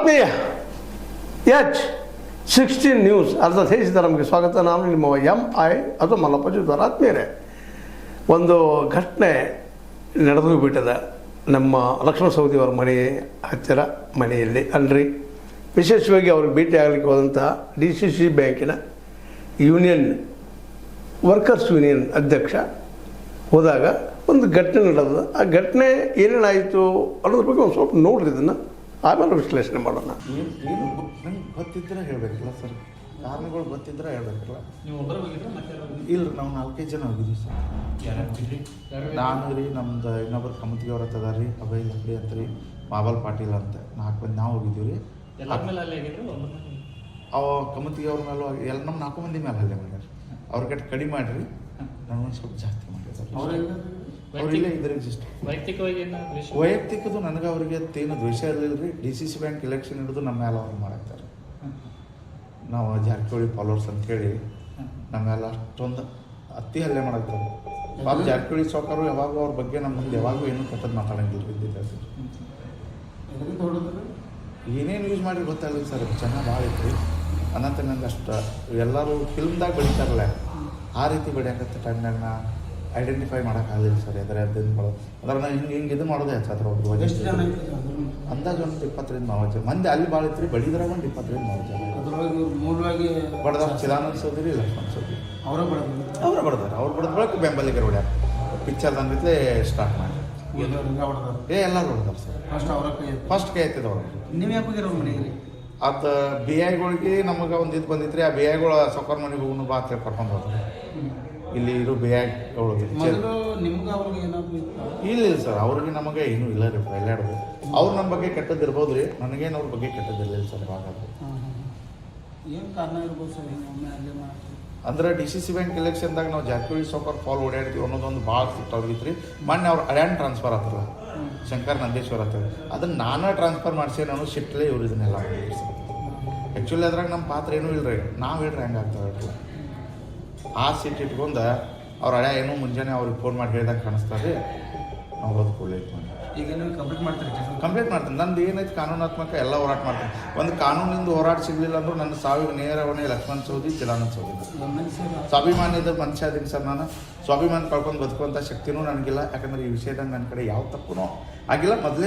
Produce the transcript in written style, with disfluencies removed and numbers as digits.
ಆತ್ಮೀಯ H16 news ಅರ್ಧ ದೇಶದ ನಮಗೆ ಸ್ವಾಗತ. ನಾನು ನಿಮ್ಮ MI ಅದು ಮಲ್ಲಪ್ಪ ಜುದಾರ್. ಆತ್ಮೀಯರೇ, ಒಂದು ಘಟನೆ ನಡೆದು ಬಿಟ್ಟಿದೆ ನಮ್ಮ ಲಕ್ಷ್ಮಣ ಸವದಿಯವರ ಮನೆ ಹತ್ತಿರ ಮನೆಯಲ್ಲಿ ಅಲ್ರಿ. ವಿಶೇಷವಾಗಿ ಅವ್ರಿಗೆ ಭೇಟಿ ಆಗಲಿಕ್ಕೆ ಹೋದಂಥ DCC ಬ್ಯಾಂಕಿನ ಯೂನಿಯನ್ ವರ್ಕರ್ಸ್ ಯೂನಿಯನ್ ಅಧ್ಯಕ್ಷ ಹೋದಾಗ ಒಂದು ಘಟನೆ ನಡೆದ. ಆ ಘಟನೆ ಏನೇನಾಯಿತು ಅನ್ನೋದ್ರ ಬಗ್ಗೆ ಒಂದು ಸ್ವಲ್ಪ ನೋಡ್ರಿ, ಇದನ್ನು ಆಮೇಲೆ ವಿಶ್ಲೇಷಣೆ ಮಾಡೋಣ. ಏನು ನಂಗೆ ಗೊತ್ತಿದ್ರೆ ಹೇಳಬೇಕಲ್ಲ ಸರ್, ಕಾರಣಗಳು ಗೊತ್ತಿದ್ರೆ ಹೇಳಬೇಕಲ್ಲ. ನೀವು ಒಬ್ಬರು ಹೋಗಿದ್ರೆ ಇಲ್ಲ, ನಾವು 4-5 ಜನ ಹೋಗಿದ್ದೀವಿ ಸರ್. ನಾನು ರೀ, ನಮ್ದು ಇನ್ನೊಬ್ಬರು ಕಮತಿಗೆ ಅವ್ರ ಹತ್ತದ ರೀ, ಅಭಯ್ ಲಕ್ಡಿ ಅಂತ ರೀ, ಮಾಬಲ್ ಪಾಟೀಲ್ ಅಂತ 4 ಮಂದಿ ನಾವು ಹೋಗಿದ್ದೀವಿ ರೀ. ಎಲ್ಲರ ಮೇಲೆ ಅಲ್ಲೇ ಆಗಿದ್ರು. ಅವ ಕಮತಿಗೆ ಅವ್ರ ಮೇಲೂ ಎಲ್ಲ ನಮ್ಮ 4 ಮಂದಿ ಮೇಲೆ ಅಲ್ಲೇ ಮಾಡ್ಯಾರ. ಅವ್ರಿಗೆ ಕಡಿಮೆ ಮಾಡಿರಿ, ನನಗೊಂದು ಸ್ವಲ್ಪ ಜಾಸ್ತಿ ಮಾಡಿದ್ದಾರೆ. ಅವರಿಲ್ಲ ಇದ್ರಿಗೆ ಜಸ್ಟ್ ವೈಯಕ್ತಿಕದು ನನಗೆ ಅವ್ರಿಗೆ ಏನು ದ್ವೇಷ ಇರಲಿಲ್ಲ ರೀ. DCC ಬ್ಯಾಂಕ್ ಎಲೆಕ್ಷನ್ ಹಿಡಿದು ನಮ್ಮ ಮೇಲೆ ಅವ್ರು ಮಾಡ್ತಾರೆ. ನಾವು ಜಾರಕಿಹೊಳಿ ಫಾಲೋವರ್ಸ್ ಅಂತ ಹೇಳಿ ನಮ್ಮ ಮೇಲೆ ಅಷ್ಟೊಂದು ಅತಿ ಹಲ್ಲೆ ಮಾಡಾಕ್ತಾರೆ. ಪಾಪ ಜಾರಕಿಹೊಳಿ ಸಾವ್ಕಾರು ಯಾವಾಗೂ ಅವ್ರ ಬಗ್ಗೆ ನಮ್ಮ ಮುಂದೆ ಯಾವಾಗೂ ಏನೂ ಕೆಟ್ಟದ್ದು ಮಾತಾಡಂಗಿಲ್ಲ ಇದ್ದಿದ್ದೆ. ಏನೇನು ಯೂಸ್ ಮಾಡಿ ಗೊತ್ತಾಗಲಿಲ್ಲ ಸರ್. ಚೆನ್ನಾಗಿ ಭಾಳ ಐತ್ರಿ ಅನ್ನಂತ ನಂಗೆ ಅಷ್ಟು ಎಲ್ಲರೂ ಫಿಲ್ಮ್ದಾಗ ಬೆಳಿತಾರಲ್ಲ ಆ ರೀತಿ ಬೆಳೆಯಕತ್ತ ಟೈಮ್ನಾಗ ನಾ ಐಡೆಂಟಿಫೈ ಮಾಡೋಕ್ಕಾಗಲಿಲ್ಲ ಸರ್. ಅದನ್ನು ಅಂದ್ರೆ ನಾನು ಹಿಂಗೆ ಇದು ಮಾಡೋದೇ ಹೆಚ್ಚಾದ್ರೆ ಒಬ್ರು ಅಂದಾಜು ಒಂದು 20-30 ಮಂದಿ ಅಲ್ಲಿ ಭಾಳ ಇತ್ತು ರೀ. ಬಡಿದ್ರಾಗ ಒಂದು 20-30 ಬಡ್ದಾರ. ಚಿದಾನಂದ ಸೌದಿ, ಲಕ್ಷ್ಮಣ ಸೌದಿ ಅವ್ರು ಬಡ್ದ ಬಳಕ ಬೆಂಬಲಿಗರು ಹೊಡ್ಯಾರ. ಪಿಕ್ಚರ್ ಅಂದಿದ್ಲೇ ಸ್ಟಾರ್ಟ್ ಮಾಡಿ ಎಲ್ಲರೂ ಹೊಡ್ದಾರ ಸರ್. ಫಸ್ಟ್ ಕೈ ಎತ್ತಿದ ಅವ್ರು. ನೀವು ಯಾಕೆ ಹೋಗಿರೋ ಮನೆಗೆ? ಅದು BIಗಳಿಗೆ ನಮಗೆ ಒಂದು ಇದು ಬಂದಿತ್ತು ರೀ. ಆ BIಗಳು ಸೊಕ್ಕರ್ ಮನೆಗೆ ಹೋಗೋನು ಬಾ ಅಂತ ಕರ್ಕೊಂಡು ಹೋದ್ರು. ಇಲ್ಲಿ ಇರೋ BI ಇಲ್ಲ ಸರ್. ಅವ್ರಿಗೆ ನಮಗೆ ಏನೂ ಇಲ್ಲ ರೀ, ಎಲ್ಲಾಡೋದು. ಅವ್ರು ನಮ್ಮ ಬಗ್ಗೆ ಕೆಟ್ಟದ್ದು ಇರ್ಬೋದು ರೀ, ನನಗೇನು ಅವ್ರ ಬಗ್ಗೆ ಕೆಟ್ಟದ್ದಿರಲಿಲ್ಲ ಸರ್. ಹಾಗಾಗಿ ಏನು ಕಾರಣ ಇರ್ಬೋದು ಸರ್ ಅಂದ್ರೆ DCC ಬ್ಯಾಂಕ್ ಎಲೆಕ್ಷನ್ದಾಗ ನಾವು ಜಾರಕಿಹೊಳಿ ಸಾವ್ಕಾರ್ ಫಾಲ್ ಓಡಾಡ್ತೀವಿ ಅನ್ನೋದೊಂದು ಭಾಳ ಸಿಟ್ಟು ಅವ್ರಿಗಿತ್ತು ರೀ. ಮೊನ್ನೆ ಅವ್ರು ಅಡ್ಯಾನ್ ಟ್ರಾನ್ಸ್ಫರ್ ಆಗ್ತಾರಲ್ಲ ಶಂಕರ್ ನಂದೇಶ್ವರ ಅಂತ, ಅದನ್ನು ನಾನೇ ಟ್ರಾನ್ಸ್ಫರ್ ಮಾಡಿಸಿ ನಾನು ಸಿಟ್ಟಲೇ ಇವ್ರು ಇದನ್ನೆಲ್ಲ ಮಾಡಿದ್ರಿ ಸರ್. ಆ್ಯಕ್ಚುಲಿ ಅದ್ರಾಗ ನಮ್ಮ ಪಾತ್ರ ಏನೂ ಇಲ್ಲ ರೀ. ನಾವು ಹೇಳ್ರಿ ಹೆಂಗೆ ಆಗ್ತಾವೆ ಹೇಳ್ರಿ. ಆ ಸೀಟ್ ಇಟ್ಕೊಂಡು ಅವ್ರ ಹಳೆ ಏನೋ ಮುಂಜಾನೆ ಅವ್ರಿಗೆ ಫೋನ್ ಮಾಡಿ ಹೇಳ್ದಂಗೆ ಕಾಣಿಸ್ತಾರೆ. ನಾವು ಅದು ಕೊಡ್ಲಿಕ್ಕೆ ಮಾಡಿ ಈಗ ನೀವು ಕಂಪ್ಲೀಟ್ ಮಾಡ್ತೀನಿ. ನಂದು ಏನೈತೆ ಕಾನೂನಾತ್ಮಕ ಎಲ್ಲ ಹೋರಾಟ ಮಾಡ್ತೀನಿ. ಒಂದು ಕಾನೂನಿಂದ ಹೋರಾಟ ಸಿಗಲಿಲ್ಲ ಅಂದರೂ ನನ್ನ ಸಾವಿಗೆ ನೇರ ಹೊಣೆ ಲಕ್ಷ್ಮಣ ಸೌದಿ, ಚಿದಾನಂದ ಸೌದಿ. ಸ್ವಾಭಿಮಾನದ ಮನುಷ್ಯ ಅದೀನಿ ಸರ್. ನಾನು ಸ್ವಾಭಿಮಾನ ಕಳ್ಕೊಂಡು ಬದುಕುವಂಥ ಶಕ್ತಿನೂ ನನಗಿಲ್ಲ. ಯಾಕಂದರೆ ಈ ವಿಷಯದಾಗ ನನ್ನ ಕಡೆ ಯಾವ ತಪ್ಪೂ ಆಗಿಲ್ಲ. ಮೊದಲೇ